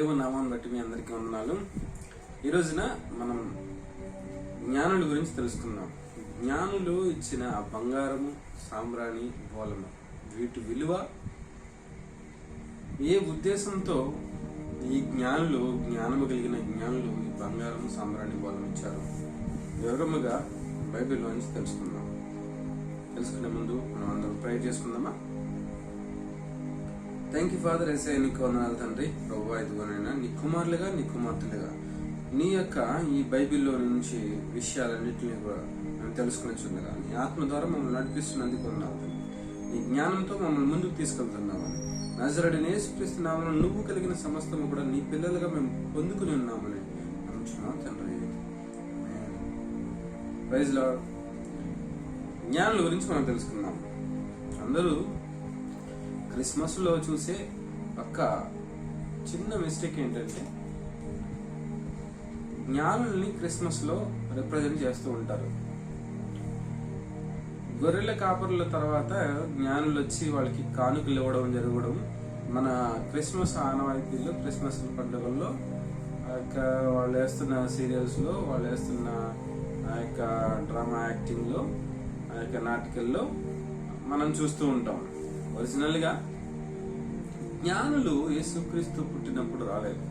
దేవుని నామాన్ని బట్టి మీ అందరికీ వందనాలు. ఈ రోజున మనం జ్ఞానుల గురించి తెలుసుకుందాం. జ్ఞానులు ఇచ్చిన బంగారము, సాంబ్రాణి, బోలము, వీటి విలువ, ఏ ఉద్దేశంతో ఈ జ్ఞానము కలిగిన జ్ఞానులు ఈ బంగారం, సాంబ్రాణి, బోలం ఇచ్చారు, వివరముగా బైబిల్ నుంచి తెలుసుకుందాం. తెలుసుకునే ముందు మనం అందరం ప్రేయర్ చేసుకుందామా? Thank you father. ఎస్ఐ నీకు వందనాలు తండ్రి. ప్రభువా, ఇదిగోనైనా నీ కుమారులుగా, నీ కుమార్తెలుగా నీ యొక్క ఈ బైబిల్లో నుంచి విషయాలన్నింటినీ కూడా మేము తెలుసుకుని చుండగా నీ ఆత్మ ద్వారా మమ్మల్ని నడిపిస్తున్నందుకు వందనాలు తండ్రి. నీ జ్ఞానంతో మమ్మల్ని ముందుకు తీసుకెళ్తున్నామని నజరేయుడైన యేసుక్రీస్తు నామమున నువ్వు కలిగిన సమస్తము కూడా నీ పిల్లలుగా మేము పొందుకుని ఉన్నామని నమ్ముచున్నాం తండ్రి. Praise Lord. జ్ఞానుల గురించి మనం తెలుసుకుందాం. అందరూ క్రిస్మస్ లో చూసే ఒక చిన్న మిస్టేక్ ఏంటంటే, జ్ఞానుల్ని క్రిస్మస్ లో రిప్రజెంట్ చేస్తూ ఉంటారు. గొర్రెల కాపరుల తర్వాత జ్ఞానులు వచ్చి వాళ్ళకి కానుకలు ఇవ్వడం జరగడం మన క్రిస్మస్ ఆనవాయితీలో, క్రిస్మస్ పండుగల్లో, ఆ యొక్క వాళ్ళు వేస్తున్న సీరియల్స్ లో, వాళ్ళు వేస్తున్న ఆ యొక్క డ్రామా యాక్టింగ్ లో, ఆ యొక్క నాటికల్లో మనం చూస్తూ ఉంటాం. ఒరిజినల్ గా జ్ఞానులు యేసుక్రీస్తు పుట్టినప్పుడు రాలేదు.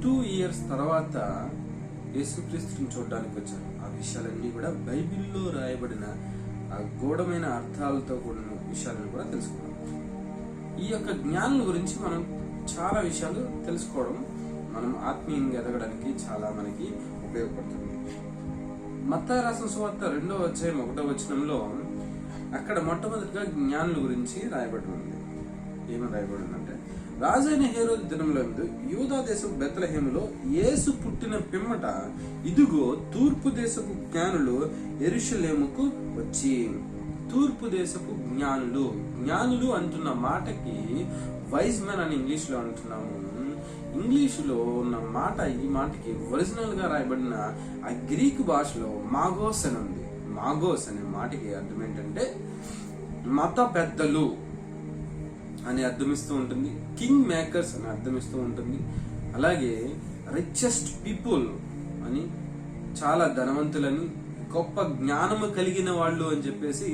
2 years తర్వాత యేసుక్రీస్తుని చూడడానికి వచ్చారు. ఆ విషయాలన్నీ కూడా బైబిల్లో రాయబడిన ఆ గూఢమైన అర్థాలతో కూడిన విషయాలను కూడా తెలుసుకున్నాం. ఈ యొక్క జ్ఞానుల గురించి మనం చాలా విషయాలు తెలుసుకోవడం మనం ఆత్మీయంగా ఎదగడానికి చాలా మనకి ఉపయోగపడుతుంది. మత్తయి రాసిన సువార్త 2వ అధ్యాయం 1వ వచనంలో అక్కడ మొట్టమొదటిగా జ్ఞానుల గురించి రాయబడి ఉంది. ఏమని రాయబడిందంటే, రాజైన హేరోదు దినంలో యూదా దేశపు బెత్లెహేములో యేసు పుట్టిన పిమ్మట ఇదిగో తూర్పు దేశపు జ్ఞానులు యెరూషలేముకు వచ్చి. తూర్పు దేశపు జ్ఞానులు, జ్ఞానులు అంటున్న మాటకి వైజ్ మెన్ అని ఇంగ్లీష్ లో అంటున్నాము. ఇంగ్లీష్ లో ఉన్న మాట, ఈ మాటకి ఒరిజినల్ గా రాయబడిన ఆ గ్రీకు భాషలో మాగోస్ అని ఉంది. మాగోస్ అనే మాటకి అర్థం ఏంటంటే మత పెద్దలు అని అర్థమిస్తూ ఉంటుంది, కింగ్ మేకర్స్ అని అర్థమిస్తూ ఉంటుంది, అలాగే రిచెస్ట్ పీపుల్ అని, చాలా ధనవంతులని, గొప్ప జ్ఞానము కలిగిన వాళ్ళు అని చెప్పేసి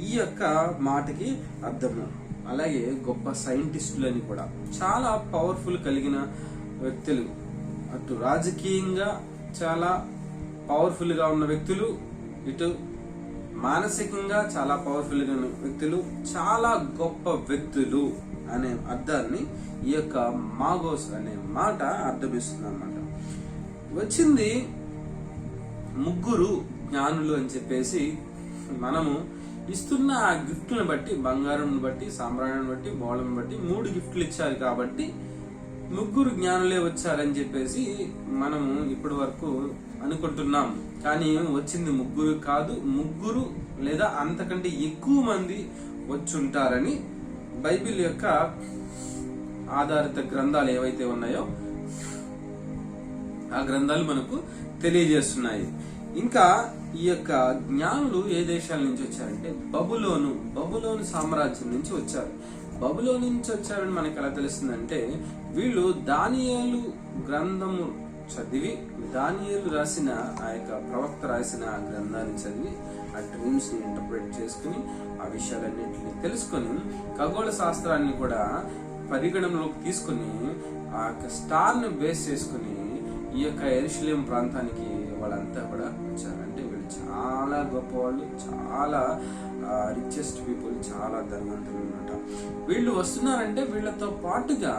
ఈ యొక్క మాటకి అర్థము. అలాగే గొప్ప సైంటిస్టులు అని కూడా, చాలా పవర్ఫుల్ కలిగిన వ్యక్తులు, అటు రాజకీయంగా చాలా పవర్ఫుల్ గా ఉన్న వ్యక్తులు, ఇటు మానసికంగా చాలా పవర్ఫుల్ గా ఉన్న వ్యక్తులు, చాలా గొప్ప వ్యక్తులు అనే అర్థాన్ని ఈ యొక్క మాగోస్ అనే మాట అర్థమిస్తుంది అన్నమాట. వచ్చింది ముగ్గురు జ్ఞానులు అని చెప్పేసి మనము ఇస్తున్న ఆ గిఫ్ట్లను బట్టి, బంగారం బట్టి, సాంబ్రాణిని బట్టి, బోళం బట్టి 3 గిఫ్ట్లు ఇచ్చారు కాబట్టి ముగ్గురు జ్ఞానులే వచ్చారని చెప్పేసి మనము ఇప్పటి వరకు అనుకుంటున్నాం. కానీ వచ్చింది ముగ్గురు కాదు, ముగ్గురు లేదా అంతకంటే ఎక్కువ మంది వచ్చుంటారని బైబిల్ యొక్క ఆధారిత గ్రంథాలు ఏవైతే ఉన్నాయో ఆ గ్రంథాలు మనకు తెలియజేస్తున్నాయి. ఇంకా ఈ యొక్క జ్ఞానులు ఏ దేశాల నుంచి వచ్చారంటే బబులోను సామ్రాజ్యం నుంచి వచ్చారు. బబులోను నుంచి వచ్చారని మనకి ఎలా తెలుస్తుందంటే, వీళ్ళు దానియేలు గ్రంథము చదివి, దానియేలు రాసిన ఆ యొక్క ప్రవక్త రాసిన ఆ గ్రంథాన్ని చదివి, ఆ డ్రీమ్స్ ని ఇంటర్ప్రిట్ చేసుకుని, ఆ విషయాలన్నింటినీ తెలుసుకొని, ఖగోళ శాస్త్రాన్ని కూడా పరిగణనలోకి తీసుకుని, ఆ యొక్క స్టార్ ని బేస్ చేసుకుని ఈ యొక్క యెరూషలేం ప్రాంతానికి వాళ్ళంతా కూడా వచ్చారు. అంటే వీళ్ళు చాలా గొప్ప వాళ్ళు, చాలా రిచెస్ట్ పీపుల్, చాలా ధనవంతులు అన్నమాట. వీళ్ళు వస్తున్నారంటే వీళ్ళతో పాటుగా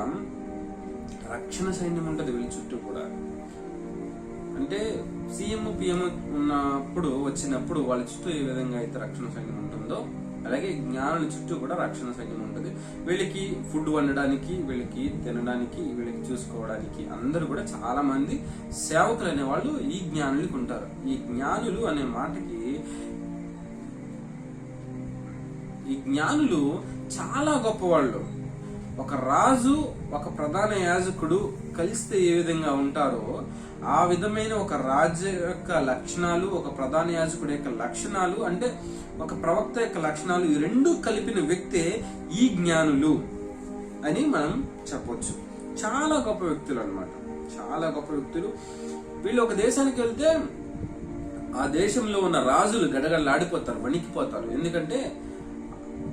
రక్షణ సైన్యం ఉంటది వీళ్ళ చుట్టూ కూడా. అంటే సీఎం పిఎం వచ్చినప్పుడు వాళ్ళ చుట్టూ ఏ విధంగా అయితే రక్షణ సైన్యం ఉంటుందో, అలాగే జ్ఞానుల చుట్టూ కూడా రక్షణ సైన్యం ఉంటుంది. వీళ్ళకి ఫుడ్ వండడానికి, వీళ్ళకి తినడానికి, వీళ్ళకి చూసుకోవడానికి అందరూ కూడా చాలా మంది సేవకులు అనే వాళ్ళు ఈ జ్ఞానులకి ఉంటారు. ఈ జ్ఞానులు అనే మాటకి, ఈ జ్ఞానులు చాలా గొప్పవాళ్ళు. ఒక రాజు, ఒక ప్రధాన యాజకుడు కలిస్తే ఏ విధంగా ఉంటారో ఆ విధమైన ఒక రాజు యొక్క లక్షణాలు, ఒక ప్రధాన యాజకుడి యొక్క లక్షణాలు, అంటే ఒక ప్రవక్త యొక్క లక్షణాలు, ఈ రెండు కలిపిన వ్యక్తే ఈ జ్ఞానులు అని మనం చెప్పొచ్చు. చాలా గొప్ప వ్యక్తులు అన్నమాట, చాలా గొప్ప వ్యక్తులు. వీళ్ళు ఒక దేశానికి వెళ్తే ఆ దేశంలో ఉన్న రాజులు గడగడలాడిపోతారు, వణికిపోతారు. ఎందుకంటే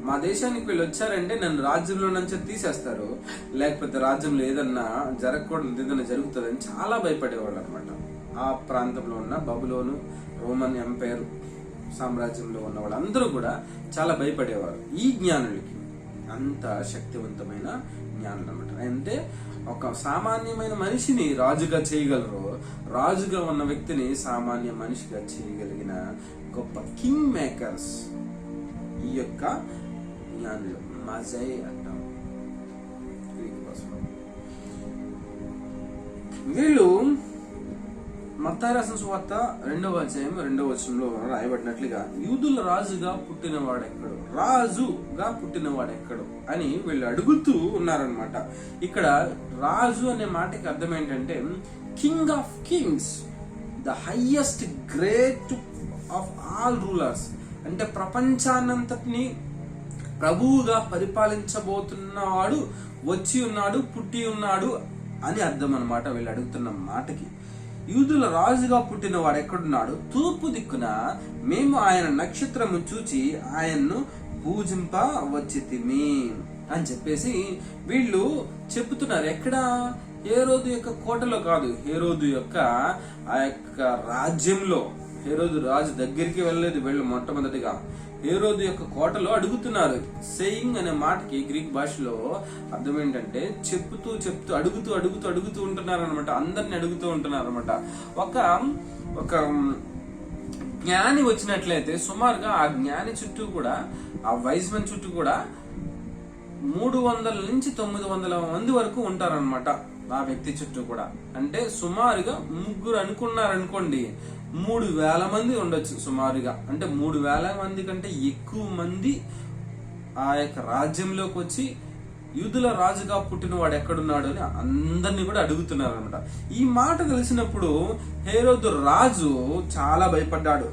మా దేశానికి వీళ్ళు వచ్చారంటే నన్ను రాజ్యంలో నుంచి తీసేస్తారు, లేకపోతే రాజ్యంలో ఏదన్నా జరగకూడదు, ఏదైనా జరుగుతుందని చాలా భయపడేవాళ్ళు అనమాట. ఆ ప్రాంతంలో ఉన్న బబులోను, రోమన్ ఎంపైర్ సామ్రాజ్యంలో ఉన్న వాళ్ళందరూ కూడా చాలా భయపడేవారు ఈ జ్ఞానులకి. అంత శక్తివంతమైన జ్ఞానులు అనమాట. అంటే ఒక సామాన్యమైన మనిషిని రాజుగా చేయగలరు, రాజుగా ఉన్న వ్యక్తిని సామాన్య మనిషిగా చేయగలిగిన గొప్ప కింగ్ మేకర్స్ ఈ యొక్క జ్ఞానులు. మజై అంటాం వీళ్ళు. మత్తయి రాసిన సువార్త 2వ అధ్యాయం 2వ వచనంలో రాయబడినట్లుగా యూదుల రాజుగా పుట్టినవాడెక్కడు, రాజుగా పుట్టినవాడెక్కడు అని వీళ్ళు అడుగుతూ ఉన్నారనమాట. ఇక్కడ రాజు అనే మాటకి అర్థం ఏంటంటే king of Kings, the highest great of all rulers. అంటే ప్రపంచాన్నంతటిని ప్రభువుగా పరిపాలించబోతున్నవాడు వచ్చి ఉన్నాడు, పుట్టి ఉన్నాడు అని అర్థం అనమాట వీళ్ళు అడుగుతున్న మాటకి. యూదుల రాజుగా పుట్టిన వాడు ఎక్కడున్నాడు, తూర్పు దిక్కున మేము ఆయన నక్షత్రము చూచి ఆయన్ను పూజింప వచ్చితిమి అని చెప్పేసి వీళ్ళు చెప్తున్నారు. ఎక్కడ? హేరోదు యొక్క కోటలో కాదు, హేరోదు యొక్క ఆ యొక్క రాజ్యంలో. హేరోదు రాజు దగ్గరికి వెళ్ళలేదు వీళ్ళు. మొట్టమొదటిగా హేరోదు యొక్క కోటలో అడుగుతున్నారు. సేయింగ్ అనే మాటకి గ్రీక్ భాషలో అర్థం ఏంటంటే చెప్తూ అడుగుతూ ఉంటున్నారు అనమాట. అందరిని అడుగుతూ ఉంటున్నారు అనమాట. ఒక జ్ఞాని వచ్చినట్లయితే సుమారుగా ఆ జ్ఞాని చుట్టూ కూడా, ఆ వైజ్ మెన్ చుట్టూ కూడా 300 నుంచి 900 మంది వరకు ఉంటారనమాట ఆ వ్యక్తి చుట్టూ కూడా. అంటే సుమారుగా ముగ్గురు అనుకున్నారనుకోండి, 3000 మంది ఉండొచ్చు సుమారుగా. అంటే 3000 మంది కంటే ఎక్కువ మంది ఆ యొక్క రాజ్యంలోకి వచ్చి యూదుల రాజుగా పుట్టిన వాడు ఎక్కడున్నాడు అని అందరినీ కూడా అడుగుతున్నారు అనమాట. ఈ మాట తెలిసినప్పుడు హేరోదు రాజు చాలా భయపడ్డాడు.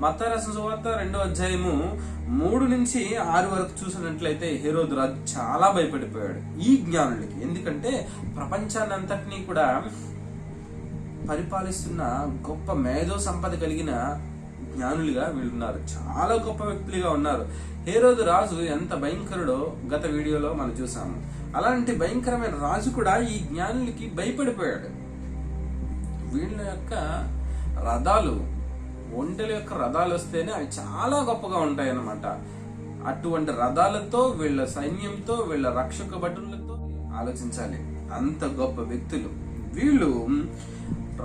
మత్తయి రాసిన సువార్త 2వ అధ్యాయము 3 నుంచి 6 వరకు చూసినట్లయితే హేరోదు రాజు చాలా భయపడిపోయాడు ఈ జ్ఞానులకి. ఎందుకంటే ప్రపంచాన్ని అంతటినీ కూడా పరిపాలిస్తున్న గొప్ప మేధో సంపద కలిగిన జ్ఞానులుగా వీళ్ళున్నారు, చాలా గొప్ప వ్యక్తులుగా ఉన్నారు. హేరోదు రాజు ఎంత భయంకరుడో గత వీడియోలో మనం చూసాము. అలాంటి భయంకరమైన రాజు కూడా ఈ జ్ఞానులకి భయపడిపోయాడు. వీళ్ళ యొక్క రథాలు, ఒంటెల యొక్క రథాలు వస్తేనే అవి చాలా గొప్పగా ఉంటాయి అన్నమాట. అటువంటి రథాలతో, వీళ్ళ సైన్యంతో, వీళ్ళ రక్షక భటులతో ఆలోచించాలి. అంత గొప్ప వ్యక్తులు వీళ్ళు.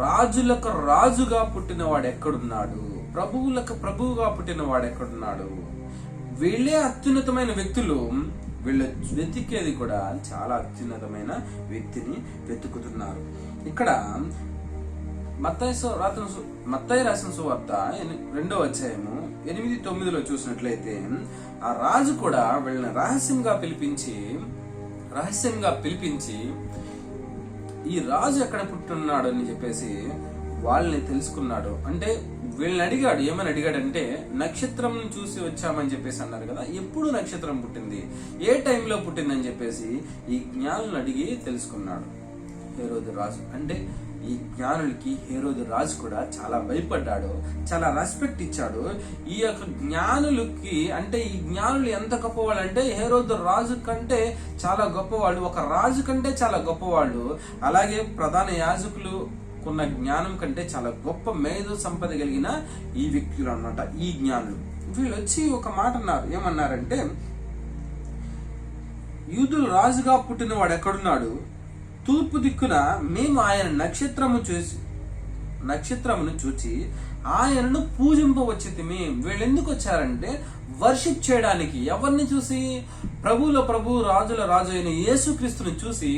రాజులకు రాజుగా పుట్టిన వాడు ఎక్కడున్నాడు, ప్రభువులకు ప్రభువుగా పుట్టిన వాడు ఎక్కడున్నాడు. వీళ్ళే అత్యున్నతమైన వ్యక్తులు. వీళ్ళు వెతికేది కూడా చాలా అత్యున్నతమైన వ్యక్తిని వెతుకుతున్నారు. ఇక్కడ మత్తయి రాసిన సువార్త 2వ అధ్యాయము 8-9లో చూసినట్లయితే ఆ రాజు కూడా వీళ్ళని రహస్యంగా పిలిపించి ఈ రాజు ఎక్కడ పుట్టున్నాడు అని చెప్పేసి వాళ్ళని తెలుసుకున్నాడు. అంటే వీళ్ళని అడిగాడు. ఏమని అడిగాడంటే నక్షత్రం చూసి వచ్చామని చెప్పేసి అన్నారు కదా, ఎప్పుడు నక్షత్రం పుట్టింది, ఏ టైంలో పుట్టిందని చెప్పేసి ఈ జ్ఞానులను అడిగి తెలుసుకున్నాడు హేరోదు రాజు. అంటే ఈ జ్ఞానులకి హేరోదు రాజు కూడా చాలా భయపడ్డాడు, చాలా రెస్పెక్ట్ ఇచ్చాడు. ఈ యొక్క జ్ఞానులకి, అంటే ఈ జ్ఞానులు ఎంత గొప్పవాళ్ళు అంటే హేరోదు రాజు కంటే చాలా గొప్పవాళ్ళు, ఒక రాజు కంటే చాలా గొప్పవాళ్ళు. అలాగే ప్రధాన యాజకులు ఉన్న జ్ఞానం కంటే చాలా గొప్ప మేధో సంపద కలిగిన ఈ వ్యక్తులు అన్నమాట ఈ జ్ఞానులు. వీళ్ళు వచ్చి ఒక మాట అన్నారు. ఏమన్నారంటే యూదులు రాజుగా పుట్టిన వాడు ఎక్కడున్నాడు, తూర్పు దిక్కున మేము ఆయన నక్షత్రమును చూచి ఆయనను పూజింపవచ్చితిమి. వీళ్ళు ఎందుకు వచ్చారంటే వర్షిప్ చేయడానికి. ఎవరిని చూసి? ప్రభువుల ప్రభు, రాజుల రాజు అయిన యేసుక్రీస్తుని చూసి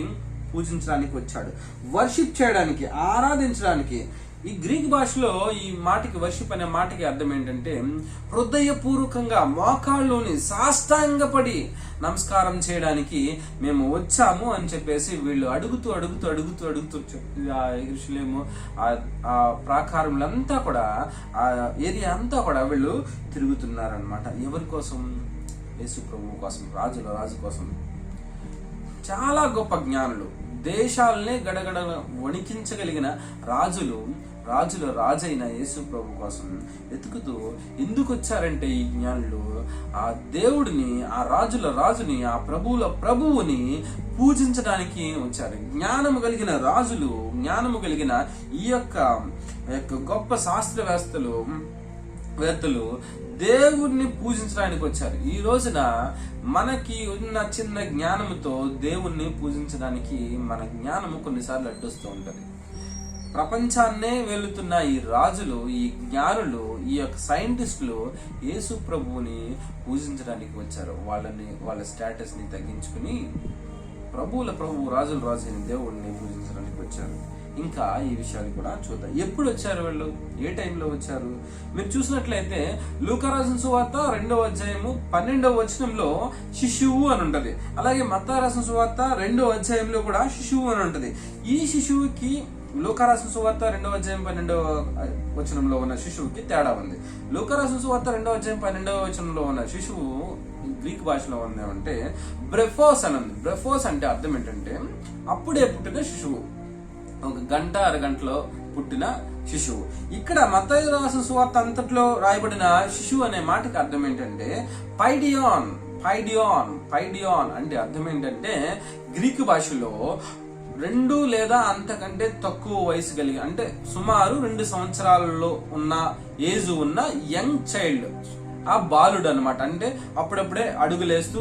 పూజించడానికి వచ్చాడు, వర్షిప్ చేయడానికి, ఆరాధించడానికి. ఈ గ్రీక్ భాషలో ఈ మాటకి, వర్షిప్ అనే మాటకి అర్థం ఏంటంటే హృదయపూర్వకంగా మోకాళ్ళలోని సాష్టాంగపడి నమస్కారం చేయడానికి మేము వచ్చాము అని చెప్పేసి వీళ్ళు అడుగుతూ యెరూషలేము ఆ ప్రాకారములంతా కూడా, ఆ ఏరియా అంతా కూడా వీళ్ళు తిరుగుతున్నారనమాట. ఎవరి కోసం? యేసు ప్రభువు కోసం, రాజు కోసం. చాలా గొప్ప జ్ఞానులు. దేశాలనే గడగడ వణికించగలిగిన రాజుల రాజైన యేసు ప్రభు కోసం వెతుకుతూ ఎందుకు వచ్చారంటే ఈ జ్ఞానులు ఆ దేవుడిని, ఆ రాజుని, ఆ ప్రభువుని పూజించడానికి వచ్చారు. జ్ఞానము కలిగిన రాజులు, జ్ఞానము కలిగిన ఈ యొక్క గొప్ప శాస్త్రవేత్తలు దేవుణ్ణి పూజించడానికి వచ్చారు. ఈ రోజున మనకి ఉన్న చిన్న జ్ఞానముతో దేవుణ్ణి పూజించడానికి మన జ్ఞానము కొన్నిసార్లు అడ్డొస్తూ ఉంటది. ప్రపంచాన్నే వెళుతున్న ఈ రాజులు, ఈ జ్ఞానులు, ఈ యొక్క సైంటిస్టులు యేసు ప్రభువుని పూజించడానికి వచ్చారు. వాళ్ళ స్టేటస్ ని తగ్గించుకుని ప్రభువు రాజుల రాజు అయిన దేవుడిని పూజించడానికి వచ్చారు. ఇంకా ఈ విషయాలు కూడా చూద్దాం. ఎప్పుడు వచ్చారు వీళ్ళు, ఏ టైంలో వచ్చారు? మీరు చూసినట్లయితే లూకా రాసిన సువార్త 2వ అధ్యాయము 12వ వచనంలో శిశువు అని ఉంటది. అలాగే మత్తయి రాసిన సువార్త 2వ అధ్యాయంలో కూడా శిశువు అని ఉంటది. ఈ శిశువుకి లూకా రాసిన సువార్త 2వ అధ్యాయం 12వ వచనంలో ఉన్న శిశువుకి తేడా ఉంది. లూకా రాసిన సువార్త 2వ అధ్యాయం 12వ వచనంలో ఉన్న శిశువు గ్రీక్ భాషలో ఉంది అంటే బ్రెఫోస్ అని ఉంది. బ్రెఫోస్ అంటే అర్థం ఏంటంటే అప్పుడే పుట్టిన శిశువు, ఒక గంట అరగంటలో పుట్టిన శిశువు. ఇక్కడ మత్తయి రాసిన సువార్త అంతట్లో రాయబడిన శిశువు అనే మాటకి అర్థం ఏంటంటే పైడియాన్ అంటే అర్థం ఏంటంటే గ్రీకు భాషలో 2 లేదా అంతకంటే తక్కువ వయసు కలిగి, అంటే సుమారు 2 సంవత్సరాలలో ఉన్న ఏజ్ ఉన్న యంగ్ చైల్డ్, ఆ బాలుడు అనమాట. అంటే అప్పుడప్పుడే అడుగులేస్తూ,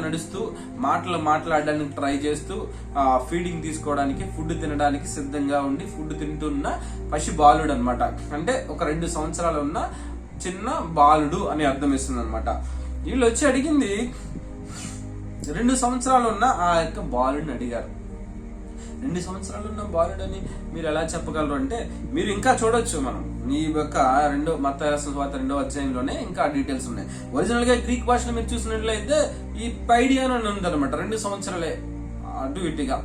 నడుస్తూ, మాట్లాడడానికి ట్రై చేస్తూ, ఫీడింగ్ తీసుకోవడానికి, ఫుడ్ తినడానికి సిద్ధంగా ఉండి ఫుడ్ తింటున్న పసి బాలుడు అనమాట. అంటే ఒక 2 సంవత్సరాలు ఉన్న చిన్న బాలుడు అని అర్థం ఇస్తుంది అనమాట. వీళ్ళు వచ్చి అడిగింది 2 సంవత్సరాలు ఉన్న ఆ యొక్క బాలుడిని అడిగారు. 2 సంవత్సరాలు ఉన్న బాలుడని మీరు ఎలా చెప్పగలరు అంటే మీరు ఇంకా చూడొచ్చు. మనం ఈ యొక్క మత్తయి రాసిన సువార్త 2వ అధ్యాయంలోనే ఇంకా డీటెయిల్స్ ఉన్నాయి. ఒరిజినల్ గా గ్రీక్ భాషలో మీరు చూసినట్లయితే ఈ పైడియాన్ అని ఉందన్నమాట. 2 సంవత్సరాలే అటు ఇటుగా,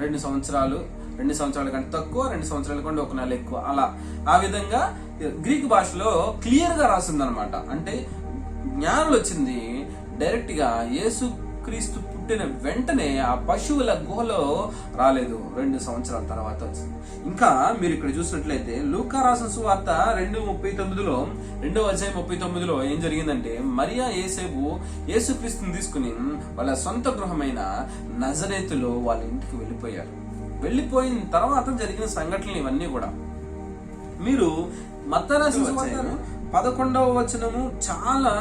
2 సంవత్సరాలు, 2 సంవత్సరాల కంటే తక్కువ, 2 సంవత్సరాల కంటే 1 నెల ఎక్కువ, అలా ఆ విధంగా గ్రీక్ భాషలో క్లియర్ గా రాసింది అనమాట. అంటే జ్ఞానులు వచ్చింది డైరెక్ట్ గా యేసు క్రీస్తు పుట్టిన వెంటనే ఆ పశువుల గుహలో రాలేదు, 2 సంవత్సరాల తర్వాత వచ్చింది. ఇంకా మీరు ఇక్కడ చూసినట్లయితే లూకా రాసిన సువార్త 2:39లో 2వ అధ్యాయం 39లో ఏం జరిగిందంటే మరియా యేసేపు యేసుక్రీస్తుని తీసుకుని వాళ్ళ సొంత గృహమైన నజరేతులో వాళ్ళ ఇంటికి వెళ్ళిపోయిన తర్వాత జరిగిన సంఘటనలు ఇవన్నీ కూడా మీరు మత్తయి రాసిన సువార్త 11వ వచనము చాలా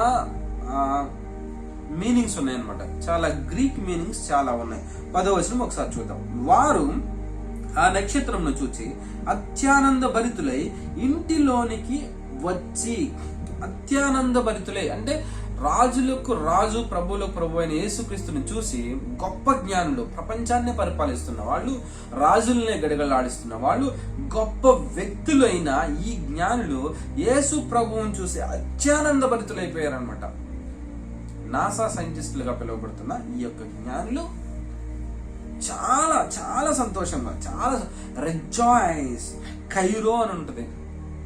మీనింగ్స్ ఉన్నాయి అనమాట. చాలా గ్రీక్ మీనింగ్స్ చాలా ఉన్నాయి. 10వ వచనం ఒకసారి చూద్దాం. వారు ఆ నక్షత్రంను చూచి అత్యానంద భరితులై ఇంటిలోనికి వచ్చి, అత్యానంద భరితులై అంటే రాజులకు రాజు, ప్రభువులకు ప్రభు అయిన యేసుక్రీస్తుని చూసి, గొప్ప జ్ఞానులు, ప్రపంచాన్ని పరిపాలిస్తున్న వాళ్ళు, రాజులనే గడగలాడిస్తున్న వాళ్ళు, గొప్ప వ్యక్తులైన ఈ జ్ఞానులు యేసు ప్రభువుని చూసి అత్యానంద భరితులైపోయారనమాట. నాసా సైంటిస్టులుగా పిలువబడుతున్న ఈ యొక్క జ్ఞానులు చాలా చాలా సంతోషంగా, చాలా రిజాయిస్, కైరో అని ఉంటది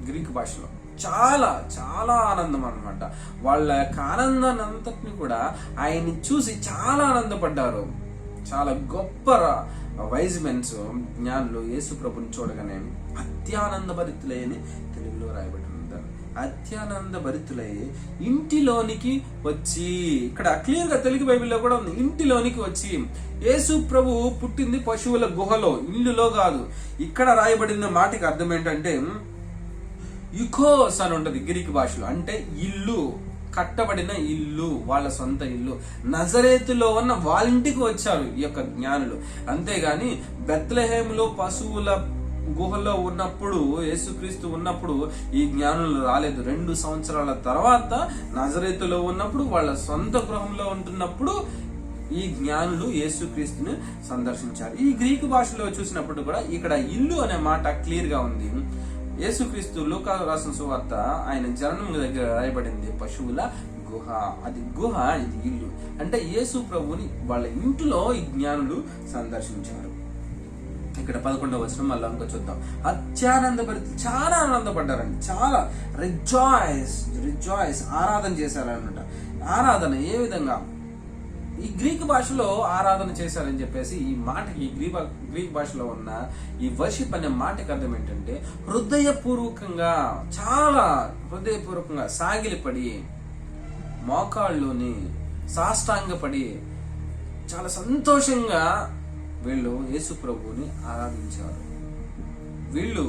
గ్రీక్ భాషలో, చాలా చాలా ఆనందం అనమాట. వాళ్ళ యొక్క ఆనందాన్ని అంతటిని కూడా ఆయన్ని చూసి చాలా ఆనందపడ్డారు. చాలా గొప్ప వైజ్ మెన్స్, జ్ఞానులు యేసు ప్రభుని చూడగానే అత్యానంద భరితులై అని తెలుగులో రాయబడి ఉంటారు. అత్యానంద భరితులై ఇంటిలోనికి వచ్చి, ఇక్కడ క్లియర్ గా తెలుగు బైబిల్లో కూడా ఉంది, ఇంటిలోనికి వచ్చి. యేసు ప్రభు పుట్టింది పశువుల గుహలో, ఇల్లులో కాదు. ఇక్కడ రాయబడిన మాటకి అర్థం ఏంటంటే యుకోస్ అని ఉంటది గ్రీక్ భాషలో, అంటే ఇల్లు, కట్టబడిన ఇల్లు, వాళ్ళ సొంత ఇల్లు. నజరేతులో ఉన్న వాళ్ళ ఇంటికి వచ్చారు ఈ యొక్క జ్ఞానులు. అంతేగాని బెత్లెహేములో పశువుల గుహలో ఉన్నప్పుడు, యేసుక్రీస్తు ఉన్నప్పుడు ఈ జ్ఞానులు రాలేదు. 2 సంవత్సరాల తర్వాత నజరేతులో ఉన్నప్పుడు, వాళ్ళ సొంత గృహంలో ఉంటున్నప్పుడు ఈ జ్ఞానులు యేసుక్రీస్తుని సందర్శించారు. ఈ గ్రీకు భాషలో చూసినప్పుడు కూడా ఇక్కడ ఇల్లు అనే మాట క్లియర్ గా ఉంది. యేసుక్రీస్తు లూకా రాసిన సువార్త ఆయన జననం దగ్గర రాయబడింది పశువుల గుహ. అది గుహ, ఇది ఇల్లు. అంటే యేసు ప్రభుని వాళ్ళ ఇంటిలో ఈ జ్ఞానులు సందర్శించారు. ఇక్కడ 11వ వచనం మళ్ళీ ఇంకా చూద్దాం. అత్యానంద భరితులు, చాలా ఆనందపడ్డారండి, చాలా రిజాయిస్ ఆరాధన చేశారన్నమాట. ఆరాధన ఏ విధంగా? ఈ గ్రీక్ భాషలో ఆరాధన చేశారని చెప్పేసి ఈ మాటకి గ్రీక్ భాషలో ఉన్న ఈ వర్షిప్ అనే మాటకి అర్థం ఏంటంటే హృదయపూర్వకంగా, చాలా హృదయపూర్వకంగా సాగిలిపడి, మోకాళ్ళుని సాష్టాంగపడి చాలా సంతోషంగా వీళ్ళు యేసు ప్రభువుని ఆరాధించారు. వీళ్ళు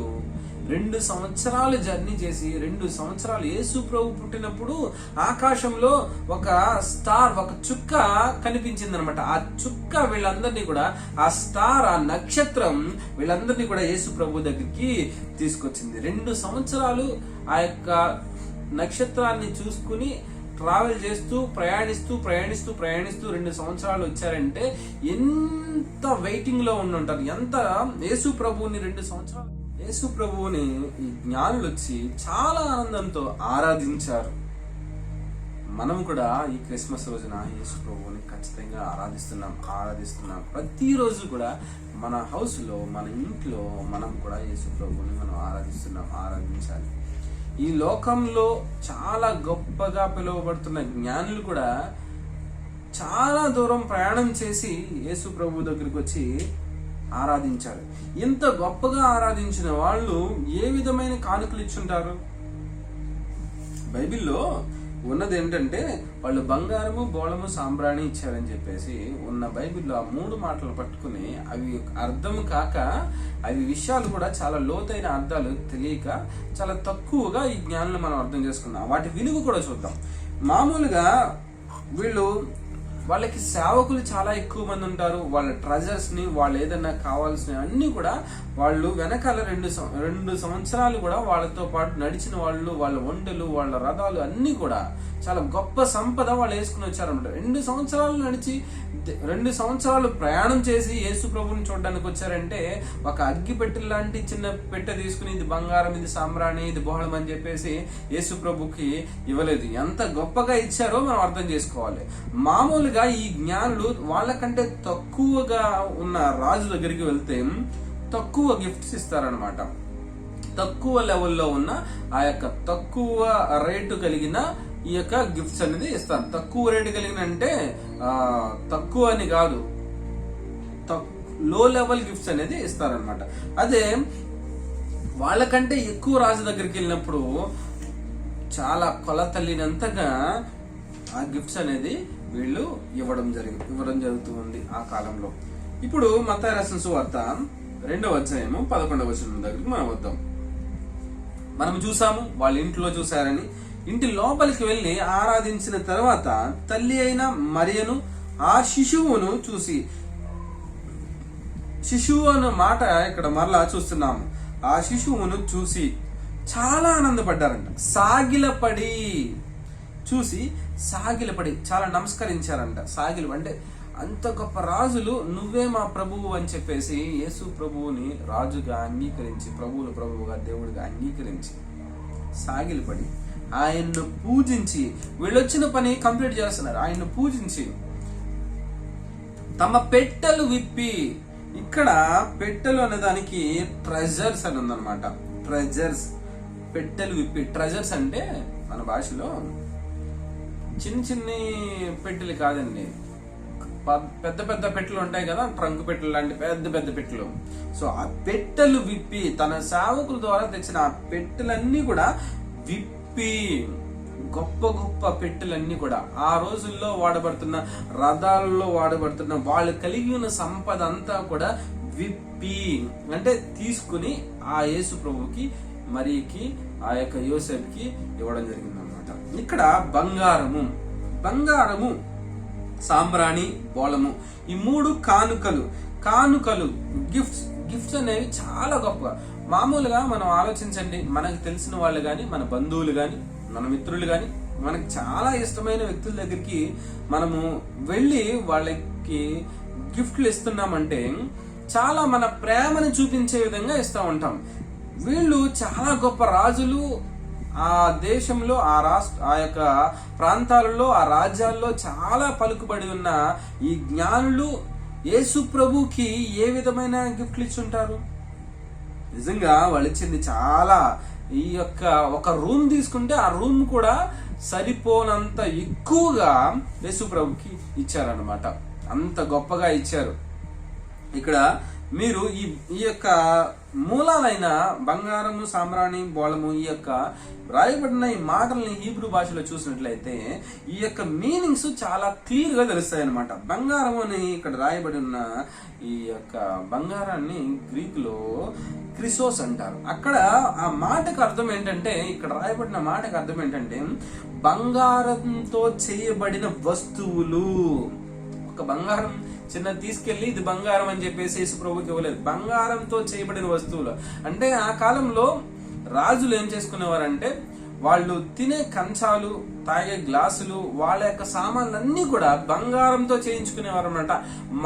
2 సంవత్సరాలు జర్నీ చేసి 2 సంవత్సరాలు యేసు ప్రభు పుట్టినప్పుడు ఆకాశంలో ఒక స్టార్, ఒక చుక్క కనిపించింది అనమాట. ఆ చుక్క వీళ్ళందరినీ కూడా, ఆ స్టార్, ఆ నక్షత్రం వీళ్ళందరినీ కూడా యేసు ప్రభు దగ్గరికి తీసుకొచ్చింది. 2 సంవత్సరాలు ఆ యొక్క నక్షత్రాన్ని చూసుకుని ట్రావెల్ చేస్తూ ప్రయాణిస్తూ 2 సంవత్సరాలు వచ్చారంటే ఎంత వెయిటింగ్ లో ఉండుంటారు. ఎంత యేసు ప్రభువుని 2 సంవత్సరాలు, యేసు ప్రభువుని ఈ జ్ఞానులు వచ్చి చాలా ఆనందంతో ఆరాధించారు. మనం కూడా ఈ క్రిస్మస్ రోజున యేసు ప్రభువుని ఖచ్చితంగా ఆరాధిస్తున్నాం. ప్రతిరోజు కూడా మన హౌస్ లో, మన ఇంట్లో మనం కూడా యేసు ప్రభువుని మనం ఆరాధించాలి. ఈ లోకంలో చాలా గొప్పగా పిలువబడుతున్న జ్ఞానులు కూడా చాలా దూరం ప్రయాణం చేసి యేసు ప్రభు దగ్గరికి వచ్చి ఆరాధించారు. ఇంత గొప్పగా ఆరాధించిన వాళ్ళు ఏ విధమైన కానుకలు ఇచ్చుంటారు? బైబిల్లో ఉన్నది ఏంటంటే వాళ్ళు బంగారము, బోళము, సాంబ్రాణి ఇచ్చారని చెప్పేసి ఉన్న బైబిల్లో ఆ 3 మాటలు పట్టుకుని అవి అర్థం కాక, అవి విషయాలు కూడా చాలా లోతైన అర్థాలు తెలియక చాలా తక్కువగా ఈ జ్ఞానాలు మనం అర్థం చేసుకున్నాం. వాటి విలువ కూడా చూద్దాం. మామూలుగా వాళ్ళకి సేవకులు చాలా ఎక్కువ మంది ఉంటారు. వాళ్ళ ట్రెజర్స్ ని, వాళ్ళు ఏదైనా కావాల్సిన అన్ని కూడా వాళ్ళు వెనకాల 2 సంవత్సరాలు కూడా వాళ్ళతో పాటు నడిచిన వాళ్ళు, వాళ్ళ ఒంటెలు, వాళ్ళ రథాలు అన్ని కూడా చాలా గొప్ప సంపద వాళ్ళు వేసుకుని వచ్చారన్నమాట. 2 సంవత్సరాలు నడిచి 2 సంవత్సరాలు ప్రయాణం చేసి యేసు ప్రభుని చూడడానికి వచ్చారంటే ఒక అగ్గి పెట్టె లాంటి చిన్న పెట్టె తీసుకుని ఇది బంగారం, ఇది సాంబ్రాణి, ఇది బోళం అని చెప్పేసి యేసు ప్రభుకి ఇవ్వలేదు. ఎంత గొప్పగా ఇచ్చారో మనం అర్థం చేసుకోవాలి. మామూలుగా ఈ జ్ఞానులు వాళ్ళకంటే తక్కువగా ఉన్న రాజు దగ్గరికి వెళ్తే తక్కువ గిఫ్ట్స్ ఇస్తారనమాట. తక్కువ లెవెల్లో ఉన్న ఆ యొక్క తక్కువ రేటు కలిగిన ఈ యొక్క గిఫ్ట్స్ అనేది ఇస్తారు. తక్కువ రేటు కలిగిన అంటే తక్కువ అని కాదు, లో లెవెల్ గిఫ్ట్స్ అనేది ఇస్తారనమాట. అదే వాళ్ళకంటే ఎక్కువ రాజు దగ్గరికి వెళ్ళినప్పుడు చాలా కొలతల్లినంతగా ఆ గిఫ్ట్స్ అనేది వీళ్ళు ఇవ్వడం జరుగుతుంది ఆ కాలంలో. ఇప్పుడు మత్తయి రాసిన సువార్త 2వ అధ్యాయము 11వ వచనం దగ్గరికి మనం వద్దాం. మనం చూసాము వాళ్ళు ఇంట్లో చూశారని. ఇంటి లోపలికి వెళ్ళి ఆరాధించిన తర్వాత తల్లి అయిన మరియను ఆ శిశువును చూసి, శిశువు అన్న మాట ఇక్కడ మరలా చూస్తున్నాము, ఆ శిశువును చూసి చాలా ఆనందపడ్డారంట. సాగిలపడి చాలా నమస్కరించారంట. అంటే అంత గొప్ప రాజులు నువ్వే మా ప్రభువు అని చెప్పేసి యేసు ప్రభువుని రాజుగా అంగీకరించి, ప్రభువుగా దేవుడిగా అంగీకరించి సాగిలపడి ఆయన్ను పూజించి, వీళ్ళొచ్చిన పని కంప్లీట్ చేస్తున్నారు, ఆయన్ను పూజించి తమ పెట్టెలు విప్పి, ఇక్కడ పెట్టెలు అనే దానికి ట్రెజర్స్ అని ఉందన్నమాట. ట్రెజర్స్, పెట్టెలు విప్పి. ట్రెజర్స్ అంటే మన భాషలో చిన్ని పెట్టెలు కాదండి, పెద్ద పెద్ద పెట్టెలు ఉంటాయి కదా, ట్రంక్ పెట్టెలు లాంటి పెద్ద పెట్టెలు. సో ఆ పెట్టెలు విప్పి, తన సేవకుల ద్వారా తెచ్చిన ఆ పెట్టెలన్నీ కూడా విప్పి, గొప్ప గొప్ప పెట్టెలన్నీ కూడా ఆ రోజుల్లో వాడబడుతున్న రథాలలో వాడబడుతున్న వాళ్ళు కలిగి ఉన్న సంపద అంతా కూడా విప్పి అంటే తీసుకుని ఆ యేసు ప్రభుకి, మరియకి, ఆ యొక్క యోసేపుకి ఇవ్వడం జరిగింది అనమాట. ఇక్కడ బంగారము, సాంబ్రాణి, బోళము, ఈ 3 కానుకలు గిఫ్ట్స్ అనేవి చాలా గొప్ప. మామూలుగా మనం ఆలోచించండి, మనకు తెలిసిన వాళ్ళు గాని, మన బంధువులు గాని, మన మిత్రులు గాని, మనకు చాలా ఇష్టమైన వ్యక్తుల దగ్గరికి మనము వెళ్ళి వాళ్ళకి గిఫ్ట్లు ఇస్తున్నామంటే చాలా మన ప్రేమను చూపించే విధంగా ఇస్తూ ఉంటాం. వీళ్ళు చాలా గొప్ప రాజులు, ఆ దేశంలో, ఆ యొక్క ప్రాంతాలలో, ఆ రాజ్యాల్లో చాలా పలుకుబడి ఉన్న ఈ జ్ఞానులు యేసు ప్రభుకి ఏ విధమైన గిఫ్ట్లు ఇచ్చుంటారు? నిజంగా వాళ్ళు ఇచ్చింది చాలా ఈ యొక్క ఒక రూమ్ తీసుకుంటే ఆ రూమ్ కూడా సరిపోనంత ఎక్కువగా యేసు ప్రభుకి ఇచ్చారనమాట. అంత గొప్పగా ఇచ్చారు. ఇక్కడ మీరు ఈ యొక్క మూలాలైన బంగారము, సాంబ్రాణి, బోళము, ఈ యొక్క రాయబడిన ఈ మాటల్ని హీబ్రూ భాషలో చూసినట్లయితే ఈ యొక్క మీనింగ్స్ చాలా క్లియర్ గా తెలుస్తాయి అనమాట. బంగారం అని ఇక్కడ రాయబడి ఉన్న ఈ యొక్క బంగారాన్ని గ్రీకులో క్రిసోస్ అంటారు. అక్కడ ఆ మాటకు అర్థం ఏంటంటే, ఇక్కడ రాయబడిన మాటకు అర్థం ఏంటంటే బంగారంతో చేయబడిన వస్తువులు. ఒక బంగారం చిన్న తీసుకెళ్లి ఇది బంగారం అని చెప్పేసి యేసు ప్రభుకి ఇవ్వలేదు. బంగారంతో చేయబడిన వస్తువులు అంటే ఆ కాలంలో రాజులు ఏం చేసుకునేవారంటే వాళ్ళు తినే కంచాలు, తాగే గ్లాసులు, వాళ్ళ యొక్క సామాన్లన్నీ కూడా బంగారంతో చేయించుకునేవారు అన్నమాట.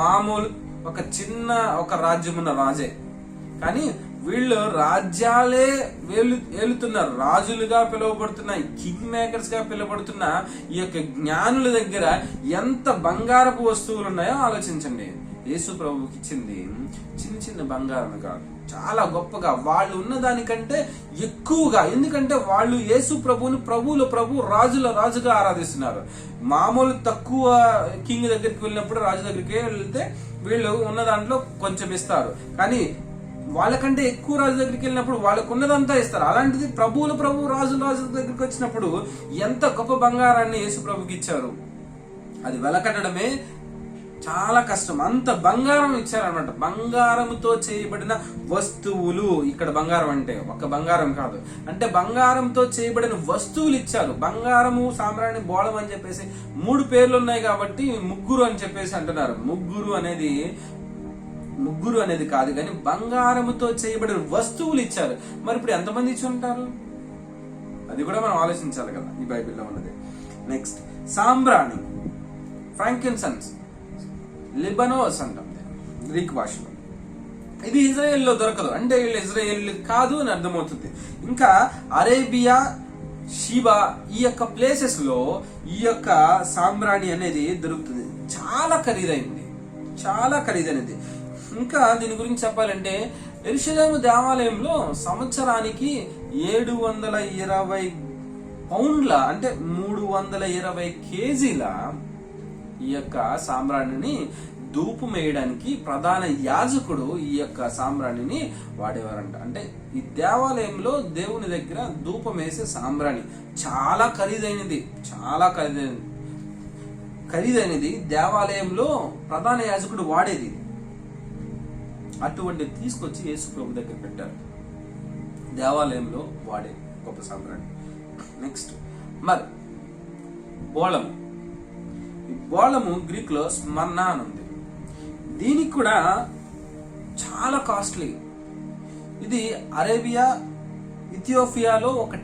మామూలు ఒక రాజ్యం ఉన్న రాజే, కానీ వీళ్ళు రాజ్యాలే ఏలుతున్న రాజులుగా పిలువబడుతున్న, కింగ్ మేకర్స్ గా పిలువబడుతున్న ఈ యొక్క జ్ఞానుల దగ్గర ఎంత బంగారపు వస్తువులు ఉన్నాయో ఆలోచించండి. యేసు ప్రభువుకి ఇచ్చింది చిన్న చిన్న బంగారం కాదు, చాలా గొప్పగా వాళ్ళు ఉన్న దానికంటే ఎక్కువగా. ఎందుకంటే వాళ్ళు యేసు ప్రభువుని ప్రభువుల ప్రభు, రాజుల రాజుగా ఆరాధిస్తున్నారు. మామూలు తక్కువ కింగ్ దగ్గరికి వెళ్ళినప్పుడు, రాజు దగ్గరికి వెళ్తే వీళ్ళు ఉన్న దాంట్లో కొంచెం ఇస్తారు, కానీ వాళ్ళకంటే ఎక్కువ రాజు దగ్గరికి వెళ్ళినప్పుడు వాళ్ళకు ఉన్నదంతా ఇస్తారు. అలాంటిది ప్రభువుల ప్రభు, రాజుల రాజు దగ్గరికి వచ్చినప్పుడు ఎంత గొప్ప బంగారాన్ని యేసు ప్రభుకి ఇచ్చారు. అది వెలకట్టడమే చాలా కష్టం. అంత బంగారం ఇచ్చారనమాట. బంగారంతో చేయబడిన వస్తువులు. ఇక్కడ బంగారం అంటే ఒక బంగారం కాదు, అంటే బంగారంతో చేయబడిన వస్తువులు ఇచ్చారు. బంగారము, సాంబ్రాణి, బోళం అని చెప్పేసి 3 పేర్లు ఉన్నాయి కాబట్టి ముగ్గురు అని చెప్పేసి అంటున్నారు. ముగ్గురు అనేది కాదు, కానీ బంగారముతో చేయబడిన వస్తువులు ఇచ్చారు. మరి ఇప్పుడు ఎంతమంది ఇచ్చి ఉంటారు? అది కూడా మనం ఆలోచించాలి కదా, ఈ బైబిల్లో ఉన్నది. నెక్స్ట్ సాంబ్రాణి, ఫ్రాంకిన్సెన్స్, లిబనోస్ అంటాం గ్రీక్ భాషలో. ఇది ఇజ్రాయెల్లో దొరకదు, అంటే వీళ్ళు ఇజ్రాయెల్ కాదు అని అర్థమవుతుంది. ఇంకా అరేబియా, షీబా, ఈ యొక్క ప్లేసెస్ లో ఈ యొక్క సాంబ్రాణి అనేది దొరుకుతుంది. చాలా ఖరీదైనది. ఇంకా దీని గురించి చెప్పాలంటే యెరూషలేము దేవాలయంలో సంవత్సరానికి 720 పౌండ్ల, అంటే 320 కేజీల ఈ యొక్క సాంబ్రాణిని ధూపం వేయడానికి ప్రధాన యాజకుడు ఈ యొక్క సాంబ్రాణిని వాడేవారంట. అంటే ఈ దేవాలయంలో దేవుని దగ్గర ధూపం వేసే సాంబ్రాణి చాలా ఖరీదైనది. దేవాలయంలో ప్రధాన యాజకుడు వాడేది. అటువంటి తీసుకొచ్చి యేసు ప్రభు దగ్గర పెట్టారు. దేవాలయంలో వాడే గొప్ప సాంబ్రాణి. నెక్స్ట్ మరి బోళము. ఈ బోళము గ్రీక్ లో స్మర్నా అని ఉంది. దీనికి కూడా చాలా కాస్ట్లీ. ఇది అరేబియా, ఇథియోపియాలో ఒక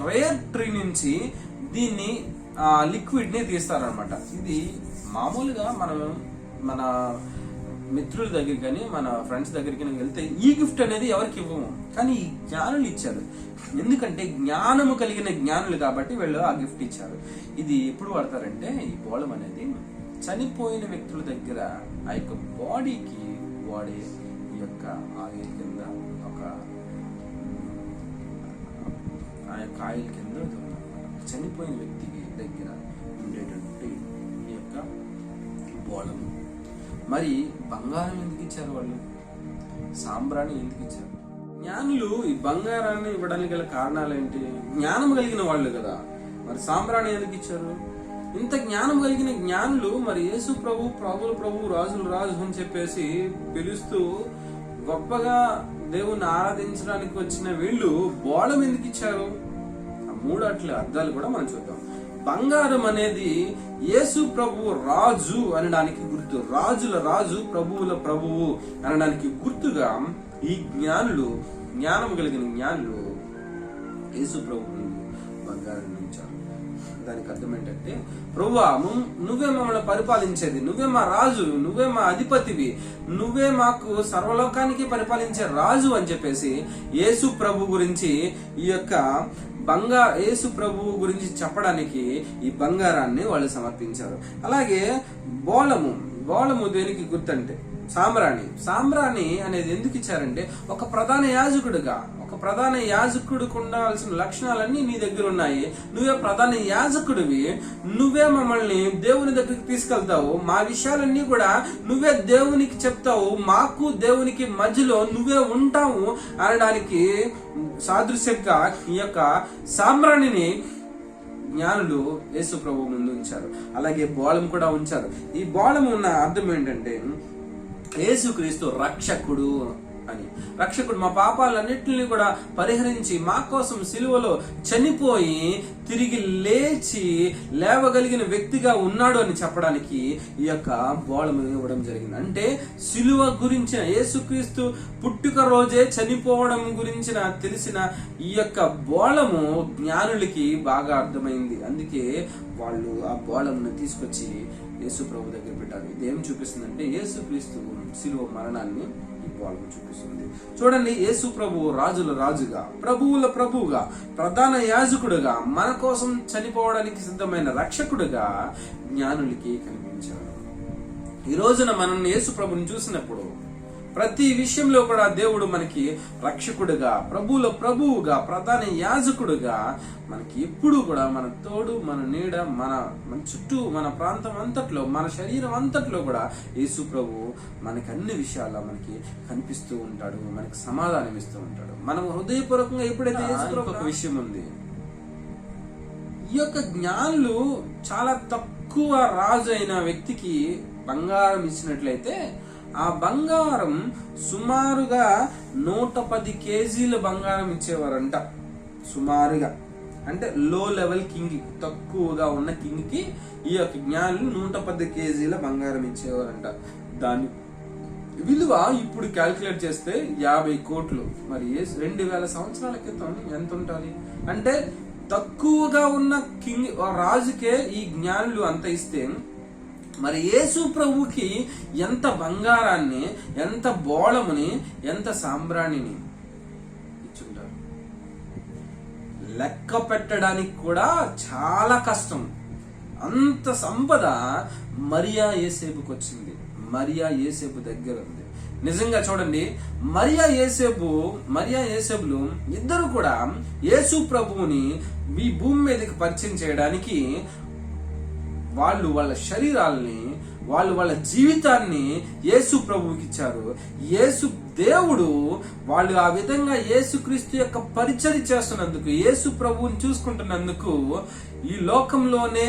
రేర్ ట్రీ నుంచి దీన్ని లిక్విడ్ ని తీస్తారనమాట. ఇది మామూలుగా మన మిత్రుల దగ్గరికి కానీ మన ఫ్రెండ్స్ దగ్గరికి వెళ్తే ఈ గిఫ్ట్ అనేది ఎవరికి ఇవ్వము, కానీ ఈ జ్ఞానులు ఇచ్చారు. ఎందుకంటే జ్ఞానము కలిగిన జ్ఞానులు కాబట్టి వీళ్ళు ఆ గిఫ్ట్ ఇచ్చారు. ఇది ఎప్పుడు వాడతారంటే ఈ బోళం అనేది చనిపోయిన వ్యక్తుల దగ్గర ఆ యొక్క బాడీకి వాడే ఈ యొక్క ఆయిల్ కింద చనిపోయిన వ్యక్తికి దగ్గర ఉండేటువంటి ఈ యొక్క బోళము. మరి బంగారం ఎందుకు ఇచ్చారు వాళ్ళు? సాంబ్రాణి ఎందుకు ఇచ్చారు? జ్ఞానులు ఈ బంగారాన్ని ఇవ్వడానికి గల కారణాలు ఏంటి? జ్ఞానం కలిగిన వాళ్ళు కదా. మరి సాంబ్రాణి ఎందుకు ఇచ్చారు? ఇంత జ్ఞానం కలిగిన జ్ఞానులు మరి యేసు ప్రభు, ప్రభుల ప్రభు, రాజుల రాజు అని చెప్పేసి పిలుస్తూ గొప్పగా దేవుణ్ణి ఆరాధించడానికి వచ్చిన వీళ్ళు బోళం ఎందుకు ఇచ్చారు? ఆ 3 అర్థాలు కూడా మనం చూద్దాం. బంగారం అనేది యేసు ప్రభు రాజు అనడానికి గుర్తు. రాజుల రాజు, ప్రభువుల ప్రభువు అనడానికి గుర్తుగా ఈ జ్ఞానం కలిగిన జ్ఞానులు యేసు ప్రభు బంగారం ఇచ్చారు. దానికి అర్థం ఏంటంటే, ప్రభువా నువ్వే మమ్మల్ని పరిపాలించేది, నువ్వే మా రాజు, నువ్వే మా అధిపతివి, నువ్వే మాకు సర్వలోకానికి పరిపాలించే రాజు అని చెప్పేసి యేసు ప్రభు గురించి ఈ యొక్క యేసు ప్రభువు గురించి చెప్పడానికి ఈ బంగారాన్ని వాళ్ళు సమర్పించారు. అలాగే బోళము దేనికి గుర్తంటే సాంబ్రాణి అనేది ఎందుకు ఇచ్చారంటే ఒక ప్రధాన యాజకుడికి ఉండాల్సిన లక్షణాలన్నీ నీ దగ్గర ఉన్నాయి. నువ్వే ప్రధాన యాజకుడివి, నువ్వే మమ్మల్ని దేవుని దగ్గరికి తీసుకెళ్తావు, మా విషయాలన్నీ కూడా నువ్వే దేవునికి చెప్తావు, మాకు దేవునికి మధ్యలో నువ్వే ఉంటావు అనడానికి సాదృశ్యంగా ఈ యొక్క సాంబ్రాణిని జ్ఞానులు యేసు ప్రభు ముందు ఉంచారు. అలాగే బోళం కూడా ఉంచారు. ఈ బోళం ఉన్న అర్థం ఏంటంటే యేసుక్రీస్తు రక్షకుడు అని. రక్షకుడు మా పాపాలన్నింటినీ కూడా పరిహరించి మా కోసం సిలువలో చనిపోయి తిరిగి లేవగలిగిన వ్యక్తిగా ఉన్నాడు అని చెప్పడానికి ఈ యొక్క బోళము ఇవ్వడం జరిగింది. అంటే సిలువ గురించిన, యేసుక్రీస్తు పుట్టుక రోజే చనిపోవడం గురించిన తెలిసిన ఈ యొక్క బోళము జ్ఞానులకి బాగా అర్థమైంది. అందుకే వాళ్ళు ఆ బోళమును తీసుకొచ్చి యేసు ప్రభు దగ్గర పెట్టారు. ఇదేం చూపిస్తుందంటే యేసుక్రీస్తు సిలువ మరణాన్ని బోళము చూపిస్తుంది. చూడండి, యేసు ప్రభు రాజుల రాజుగా, ప్రభువుల ప్రభువుగా, ప్రధాన యాజకుడుగా, మన కోసం చనిపోవడానికి సిద్ధమైన రక్షకుడుగా జ్ఞానులకి కనిపించాడు. ఈ రోజున మనం యేసు ప్రభుని చూసినప్పుడు ప్రతి విషయంలో కూడా దేవుడు మనకి రక్షకుడుగా, ప్రభువుల ప్రభువుగా, ప్రధాన యాజకుడుగా మనకి ఎప్పుడు కూడా మన తోడు, మన నీడ, మన చుట్టూ, మన ప్రాంతం అంతట్లో, మన శరీరం అంతట్లో కూడా యేసు ప్రభు మనకి అన్ని విషయాల్లో మనకి కనిపిస్తూ ఉంటాడు, మనకి సమాధానం ఇస్తూ ఉంటాడు. మనం హృదయపూర్వకంగా ఎప్పుడైతే యేసు ప్రభు ఒక విషయం ఉంది, ఈ యొక్క జ్ఞానులు చాలా తక్కువ రాజు అయిన వ్యక్తికి బంగారం ఇచ్చినట్లయితే ఆ బంగారం సుమారుగా 110 కేజీల బంగారం ఇచ్చేవారంట. సుమారుగా అంటే లో లెవెల్ కింగ్, తక్కువగా ఉన్న కింగ్ కి ఈ యొక్క జ్ఞానులు 110 కేజీల బంగారం ఇచ్చేవారంట. దాని విలువ ఇప్పుడు క్యాల్కులేట్ చేస్తే 50 కోట్లు. మరి 2000 సంవత్సరాల క్రితం ఎంత ఉంటుంది? అంటే తక్కువగా ఉన్న కింగ్ రాజుకే ఈ జ్ఞానులు అంత ఇస్తే మరి యేసు ప్రభుకి ఎంత బంగారాన్ని, ఎంత బోళముని, ఎంత సాంబ్రాణిని ఇచ్చుంటారు. లెక్క పెట్టడానికి కూడా చాలా కష్టం. అంత సంపద మరియా యేసేపుకి వచ్చింది. మరియా యేసేపు దగ్గర ఉంది. నిజంగా చూడండి, మరియా యేసేపులు ఇద్దరు కూడా యేసు ప్రభువుని ఈ భూమి మీదకి పరిచయం చేయడానికి వాళ్ళు వాళ్ళ శరీరాల్ని, వాళ్ళ జీవితాన్ని యేసు ప్రభువుకి ఇచ్చారు. యేసు దేవుడు వాళ్ళు ఆ విధంగా యేసుక్రీస్తు యొక్క పరిచర్య చేస్తున్నందుకు, యేసు ప్రభువుని చూసుకుంటున్నందుకు ఈ లోకంలోనే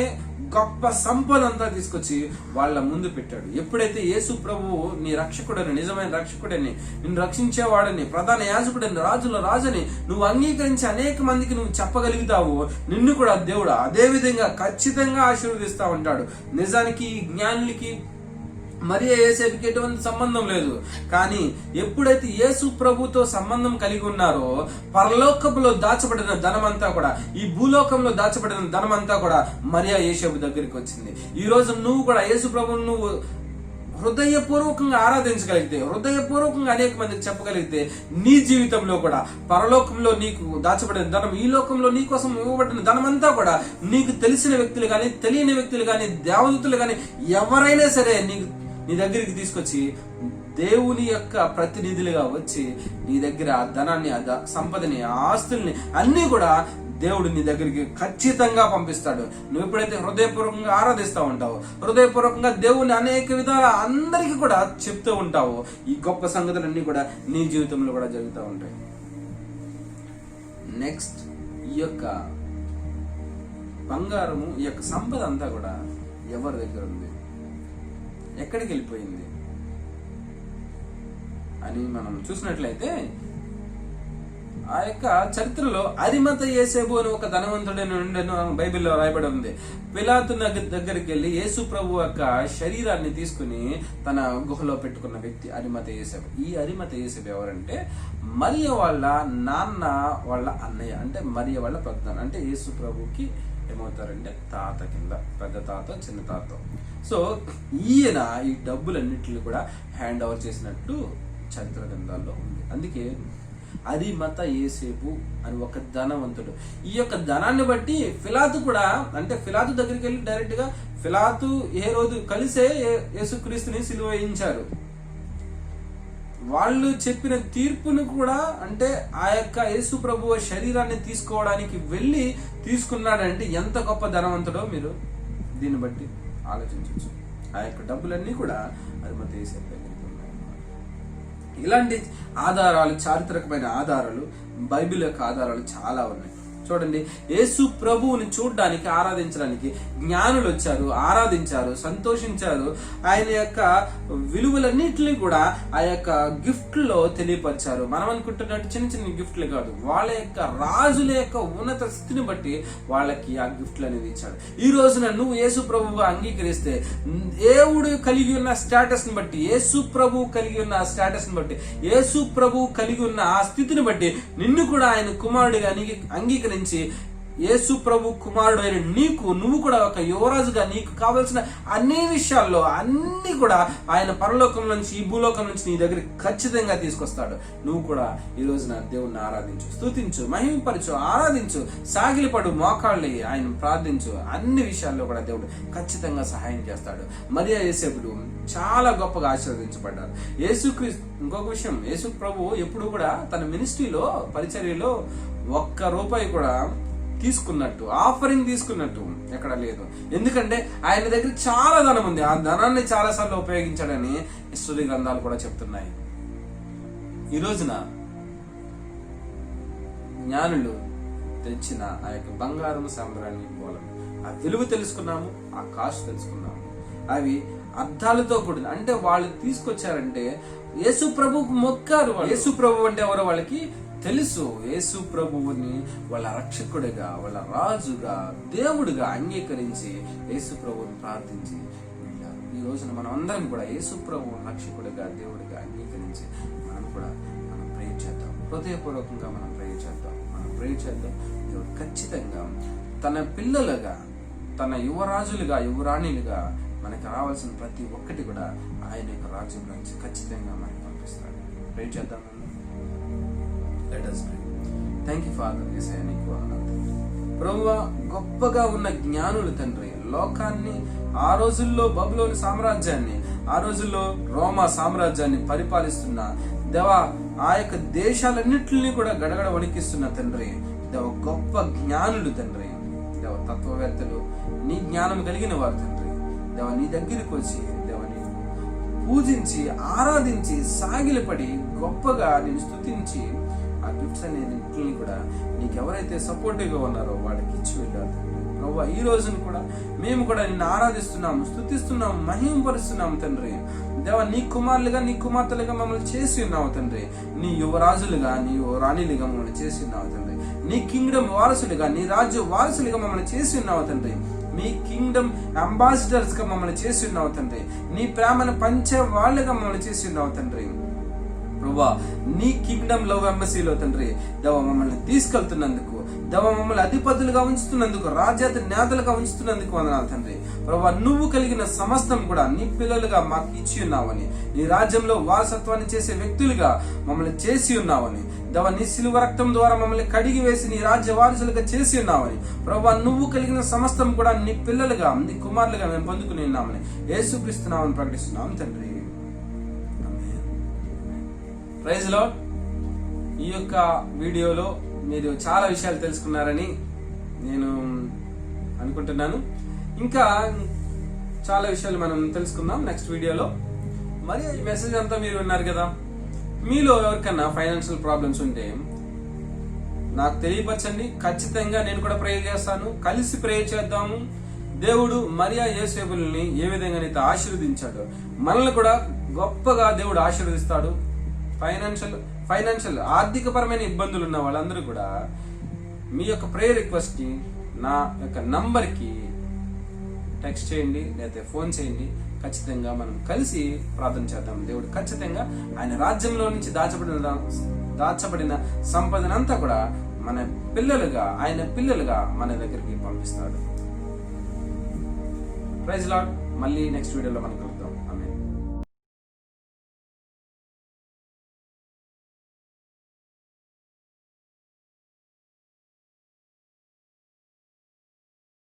గొప్ప సంపద అంతా తీసుకొచ్చి వాళ్ళ ముందు పెట్టాడు. ఎప్పుడైతే యేసు ప్రభువు నీ రక్షకుడని, నిజమైన రక్షకుడని, నిన్ను రక్షించేవాడని, ప్రధాన యాజకుడని, రాజుల రాజని నువ్వు అంగీకరించి అనేక మందికి నువ్వు చెప్పగలుగుతావు, నిన్ను కూడా దేవుడు అదే విధంగా ఖచ్చితంగా ఆశీర్వదిస్తా ఉంటాడు. నిజానికి ఈ జ్ఞానులకి మరియా యేసేపుకి ఎటువంటి సంబంధం లేదు. కానీ ఎప్పుడైతే యేసు ప్రభుతో సంబంధం కలిగి ఉన్నారో పరలోకంలో దాచబడిన ధనమంతా కూడా, ఈ భూలోకంలో దాచబడిన ధనమంతా కూడా మరియా యేసేపు దగ్గరికి వచ్చింది. ఈ రోజు నువ్వు కూడా యేసు ప్రభువును నువ్వు హృదయపూర్వకంగా ఆరాధించగలిగితే, హృదయపూర్వకంగా అనేక మందికి చెప్పగలిగితే, నీ జీవితంలో కూడా పరలోకంలో నీకు దాచబడిన ధనం, ఈ లోకంలో నీ కోసం ఇవ్వబడిన ధనం అంతా కూడా నీకు తెలిసిన వ్యక్తులు కానీ, తెలియని వ్యక్తులు కానీ, దేవదూతలు కానీ ఎవరైనా సరే నీ దగ్గరికి తీసుకొచ్చి దేవుని యొక్క ప్రతినిధులుగా వచ్చి నీ దగ్గర ఆ ధనాన్ని, ఆ సంపదని, ఆ ఆస్తుల్ని అన్ని కూడా దేవుడు నీ దగ్గరికి ఖచ్చితంగా పంపిస్తాడు. నువ్వు ఎప్పుడైతే హృదయపూర్వకంగా ఆరాధిస్తూ ఉంటావో, హృదయపూర్వకంగా దేవుని అనేక విధాల అందరికీ కూడా చెప్తూ ఉంటావో, ఈ గొప్ప సంగతులన్నీ కూడా నీ జీవితంలో కూడా జరుగుతూ ఉంటాయి. నెక్స్ట్, ఈ యొక్క బంగారము, ఈ యొక్క సంపద అంతా కూడా ఎవరి దగ్గర ఉంది, ఎక్కడికి వెళ్ళిపోయింది అని మనం చూసినట్లయితే ఆ యొక్క చరిత్రలో అరిమత యేసేపు అని ఒక ధనవంతుడైన ఉండెను బైబిల్లో రాయబడి ఉంది. పిలాతు దగ్గరికి వెళ్ళి యేసు ప్రభు యొక్క శరీరాన్ని తీసుకుని తన గుహలో పెట్టుకున్న వ్యక్తి అరిమత యేసేపు. ఈ అరిమత యేసేపు ఎవరంటే మరియ వాళ్ళ నాన్న వాళ్ళ అన్నయ్య, అంటే మరియ వాళ్ళ పెద్ద, అంటే యేసు ప్రభుకి ఏమవుతారంటే తాత కింద, పెద్ద తాత, చిన్న తాత. సో ఈయన ఈ డబ్బులన్నింటినీ కూడా హ్యాండ్ ఓవర్ చేసినట్టు చరిత్ర గ్రంథాల్లో ఉంది. అందుకే అరిమత యేసేపు అని ఒక ధనవంతుడు. ఈ యొక్క ధనాన్ని బట్టి పిలాతు కూడా, అంటే పిలాతు దగ్గరికి వెళ్ళి డైరెక్ట్ గా పిలాతు హేరోదు కలిసే యేసుక్రీస్తుని సిలువ వేయించారు. వాళ్ళు చెప్పిన తీర్పును కూడా, అంటే ఆ యొక్క యేసు ప్రభువు శరీరాన్ని తీసుకోవడానికి వెళ్ళి తీసుకున్నాడంటే ఎంత గొప్ప ధనవంతుడో మీరు దీన్ని బట్టి ఆలోచించవచ్చు. ఆ యొక్క డబ్బులన్నీ కూడా అరిమతయి యేసయ్య దగ్గరికి ఉన్నాయి. ఇలాంటి ఆధారాలు, చారిత్రకమైన ఆధారాలు, బైబిల్ యొక్క ఆధారాలు చాలా ఉన్నాయి. చూడండి, యేసు ప్రభువుని చూడడానికి, ఆరాధించడానికి జ్ఞానులు వచ్చారు, ఆరాధించారు, సంతోషించారు. ఆయన యొక్క విలువలన్నింటినీ కూడా ఆ యొక్క గిఫ్ట్లో తెలియపరిచారు. మనం అనుకుంటున్నట్టు చిన్న చిన్న గిఫ్ట్లు కాదు, వాళ్ళ యొక్క రాజుల యొక్క ఉన్నత స్థితిని బట్టి వాళ్ళకి ఆ గిఫ్ట్లు అనేది ఇచ్చాడు. ఈ రోజున నువ్వు యేసు ప్రభువుగా అంగీకరిస్తే, దేవుడు కలిగి ఉన్న స్టేటస్ ని బట్టి, యేసు ప్రభువు కలిగి ఉన్న ఆ స్టేటస్ ని బట్టి, యేసు ప్రభువు కలిగి ఉన్న ఆ స్థితిని బట్టి నిన్ను కూడా ఆయన కుమారుడిగా అంగీకరించి యేసు ప్రభు కుమారుడు అయిన నువ్వు కూడా ఒక యువరాజుగా నీకు కావలసిన అన్ని విషయాల్లో అన్ని కూడా ఆయన పరలోకం నుంచి, ఈ భూలోకం నుంచి నీ దగ్గరికి ఖచ్చితంగా తీసుకొస్తాడు. నువ్వు కూడా ఈ రోజున దేవుణ్ణి ఆరాధించు, స్తుతించు, మహిమపరచు, ఆరాధించు, సాగిలిపడు, మోకాళ్ళి ఆయన ప్రార్థించు. అన్ని విషయాల్లో కూడా దేవుడు ఖచ్చితంగా సహాయం చేస్తాడు. మరియా యోసేపులు చాలా గొప్పగా ఆశీర్వదించబడ్డారు. యేసుక్రీస్తు, ఇంకొక విషయం, యేసు ప్రభు ఎప్పుడు కూడా తన మినిస్ట్రీలో, పరిచర్యలో ₹1 కూడా తీసుకున్నట్టు, ఆఫరింగ్ తీసుకున్నట్టు ఎక్కడ లేదు. ఎందుకంటే ఆయన దగ్గర చాలా ధనం ఉంది, ఆ ధనాన్ని చాలా సార్లు ఉపయోగించాడని హిస్టరీ గ్రంథాలు కూడా చెప్తున్నాయి. ఈ రోజున జ్ఞానులు తెచ్చిన ఆ యొక్క బంగారం, సాంబ్రాణి, మూలం, ఆ విలువ తెలుసుకున్నాము, ఆ కాస్ట్ తెలుసుకున్నాము. అవి అర్థాలతో కూడిన, అంటే వాళ్ళు తీసుకొచ్చారంటే యేసు ప్రభువుకు మొక్కారు. యేసు ప్రభు అంటే ఎవరో వాళ్ళకి తెలుసు. యేసు ప్రభువుని వాళ్ళ రక్షకుడిగా, వాళ్ళ రాజుగా, దేవుడిగా అంగీకరించి యేసు ప్రభువుని ప్రార్థించి వెళ్ళారు. ఈ రోజున మనం అందరం కూడా యేసు ప్రభువుని రక్షకుడిగా, దేవుడిగా అంగీకరించి మనం ప్రే చేద్దాం. హృదయపూర్వకంగా మనం ప్రే చేద్దాం. దేవుడు ఖచ్చితంగా తన పిల్లలుగా, తన యువరాజులుగా, యువరాణిలుగా మనకు రావాల్సిన ప్రతి ఒక్కటి కూడా ఆయన యొక్క రాజ్యం నుంచి ఖచ్చితంగా మనకి పంపిస్తాడు. ప్రే చేద్దాం. Let us pray. Thank you, Father. యేసయ్య నీకు వందనాలు. ప్రభువా, గొప్పగా ఉన్న జ్ఞానులు తండ్రి, లోకాన్ని ఆ రోజుల్లో బబులోని సామ్రాజ్యాన్ని, ఆ రోజుల్లో రోమా సామ్రాజ్యాన్ని పరిపాలిస్తున్న దేవా, ఆ యొక్క దేశాలన్నింటినీ కూడా గడగడ వణికిస్తున్న తండ్రి, దేవ గొప్ప జ్ఞానులు తండ్రి, దేవ తత్వవేత్తలు, నీ జ్ఞానం కలిగిన వారు తండ్రి, దేవ నీ దగ్గరికి వచ్చి దేవని పూజించి, ఆరాధించి, సాగిలపడి గొప్పగా నేను స్తుతించి ఆ గిఫ్ట్స్ అనేది కూడా నీకు ఎవరైతే సపోర్టివ్ గా ఉన్నారో వాళ్ళకి ఇచ్చి వెళ్ళారు. ప్రభువా, ఈ రోజును కూడా మేము కూడా నిన్ను ఆరాధిస్తున్నాము, స్తుతిస్తున్నాము, మహిమపరుస్తున్నాము తండ్రి. దేవా, నీ కుమారులుగా, నీ కుమార్తెలుగా మమ్మల్ని చేసి ఉన్నావు తండ్రి. నీ యువరాజులుగా, నీ యువరాణిలుగా మమ్మల్ని చేసి ఉన్నావు తండ్రి. నీ కింగ్డమ్ వారసులుగా, నీ రాజ్య వారసులుగా మమ్మల్ని చేసి ఉన్నావు తండ్రి. మీ కింగ్డమ్ అంబాసిడర్స్ గా మమ్మల్ని చేసి ఉన్నావు తండ్రి. నీ ప్రేమను పంచే వాళ్ళుగా మమ్మల్ని చేసి ఉన్నావు తండ్రి. ప్రభువా, నీ కింగ్డమ్ లవ్ ఎంబసీలో తండ్రి దేవ మమ్మల్ని తీసుకెళ్తున్నందుకు, దేవ మమ్మల్ని అధిపతులుగా ఉంచుతున్నందుకు, రాజ్యాతి నేతలుగా ఉంచుతున్నందుకు వందనాలు తండ్రి. ప్రభువా, నువ్వు కలిగిన సమస్తం కూడా నీ పిల్లలుగా మాకు ఇచ్చి ఉన్నావని, నీ రాజ్యంలో వారసత్వాన్ని చేసే వ్యక్తులుగా మమ్మల్ని చేసి ఉన్నావని, దేవ నీ శిలువ రక్తం ద్వారా మమ్మల్ని కడిగి వేసి నీ రాజ్య వారసులుగా చేసి ఉన్నావని, ప్రభువా, నువ్వు కలిగిన సమస్తం కూడా నీ పిల్లలుగా, నీ కుమారులుగా మేము పొందుకుని ఉన్నామని యేసుక్రీస్తు నామమున ప్రకటిస్తున్నాం తండ్రి. Praise Lord. ఈ యొక్క వీడియోలో మీరు చాలా విషయాలు తెలుసుకున్నారని నేను అనుకుంటున్నాను. ఇంకా చాలా విషయాలు మనం తెలుసుకుందాం నెక్స్ట్ వీడియోలో. మరి ఈ మెసేజ్ అంతా మీరు విన్నారు కదా, మీలో ఎవరికన్నా ఫైనాన్షియల్ ప్రాబ్లమ్స్ ఉంటే నాకు తెలియపరచండి. ఖచ్చితంగా నేను కూడా ప్రేయర్ చేస్తాను. కలిసి ప్రేయర్ చేద్దాము. దేవుడు మరియా యోసేపుల్ని ఏ విధంగా అయితే ఆశీర్వదించాడో మనల్ని కూడా గొప్పగా దేవుడు ఆశీర్వదిస్తాడు. ఫైనాన్షియల్ ఆర్థికపరమైన ఇబ్బందులు ఉన్న వాళ్ళందరూ కూడా మీ యొక్క ప్రేయర్ రిక్వెస్ట్ ని నా యొక్క నంబర్కి టెక్స్ట్ చేయండి, లేకపోతే ఫోన్ చేయండి. ఖచ్చితంగా మనం కలిసి ప్రార్థన చేద్దాం. దేవుడు ఖచ్చితంగా ఆయన రాజ్యంలో నుంచి దాచబడిన సంపదనంతా కూడా మన పిల్లలుగా, ఆయన పిల్లలుగా మన దగ్గరికి పంపిస్తాడు. Praise lord. మళ్ళీ నెక్స్ట్ వీడియోలో మనకు